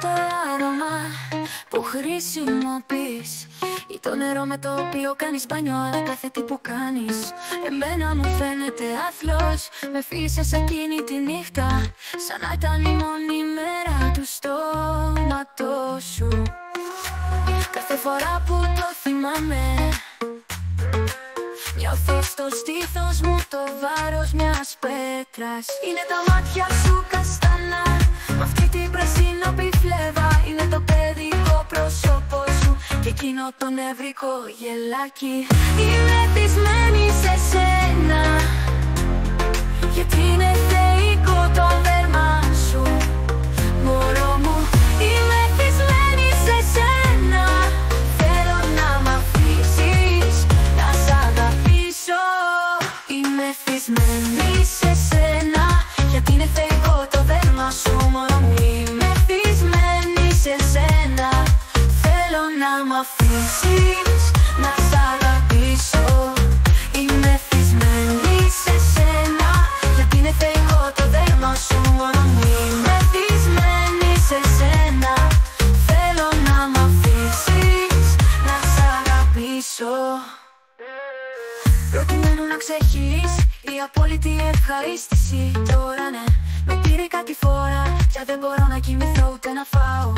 το άρωμα που χρησιμοποιείς ή το νερό με το οποίο κάνεις μπάνιο, αλλά κάθε τι που κάνεις εμένα μου φαίνεται άθλος. Με φύσες εκείνη τη νύχτα σαν να ήταν η μόνη μέρα του στόματος σου. Κάθε φορά που το θυμάμαι νιώθω στο στήθος μου το βάρος μιας πέτρας. Είναι τα μάτια σου καστανά μ' αυτή την πρασινόπη φλέβα. Είναι το παιδικό πρόσωπο σου και εκείνο το νευρικό γελάκι. Είμαι θυσμένη σε σένα γιατί είναι θεϊκό το δέρμα σου, μωρό μου. Είμαι θυσμένη σε σένα, θέλω να μ' αφήσεις να σ' αγαπήσω. Είμαι θυσμένη σε σένα γιατί είναι θεϊκό το δέρμα σου, μωρό μου. Είμαι θυσμένη σε σένα, θέλω να μ' αφήσεις να σ' αγαπήσω. Είμαι θυσμένη σε σένα γιατί είναι θεϊκό το δέρμα σου, μωρό μου. Είμαι θυσμένη σε σένα, θέλω να μ' αφήσεις να σ' αγαπήσω. Προκειμένου να ξεχείς η απόλυτη ευχαρίστηση. Τώρα ναι, με πήρε κάτι φορά, πια δεν μπορώ να κοιμηθώ ούτε να φάω,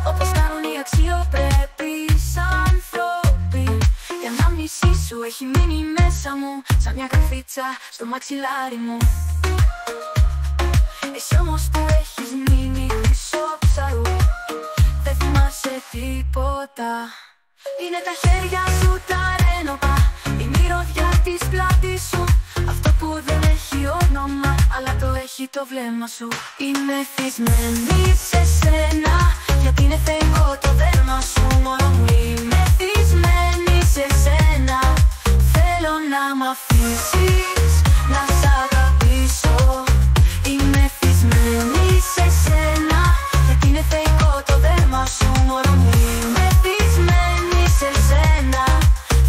όπως κάνουν οι αξιοπρεπείς άνθρωποι. Η ανάμνησή σου έχει μείνει μέσα μου σαν μια καρφίτσα στο μαξιλάρι μου. Εσύ όμως που έχεις μείνει χρυσό ψαρού, δεν θυμάσαι τίποτα. Είναι τα χέρια σου τα ρένοπα, η μυρωδιά της πλάτης σου, αυτό που δεν έχει όνομα αλλά το έχει το βλέμμα σου. Είμαι θυσμένη σε σένα γιατί είναι θεϊκό το δέρμα σου, μωρό μου. Είμαι θυσμένη σε σένα, θέλω να μ' αφήσεις να σ' αγαπήσω. Είμαι θυσμένη σε σένα γιατί είναι θεϊκό το δέρμα σου, μωρό μου. Είμαι θυσμένη σε σένα,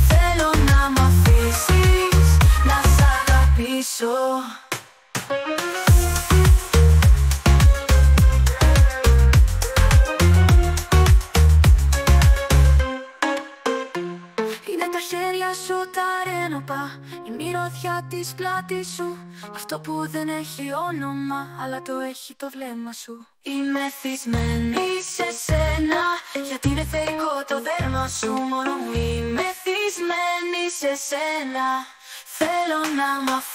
θέλω να μ' αφήσεις να σ' αγαπήσω. Είναι τα χέρια σου τα ρένοπα, η μυρωδιά της πλάτης σου, αυτό που δεν έχει όνομα αλλά το έχει το βλέμμα σου. Είμαι θυσμένη σε σένα γιατί είναι θεϊκό το δέρμα σου, μωρό μου. Είμαι θυσμένη σε σένα, θέλω να μ' αφήσεις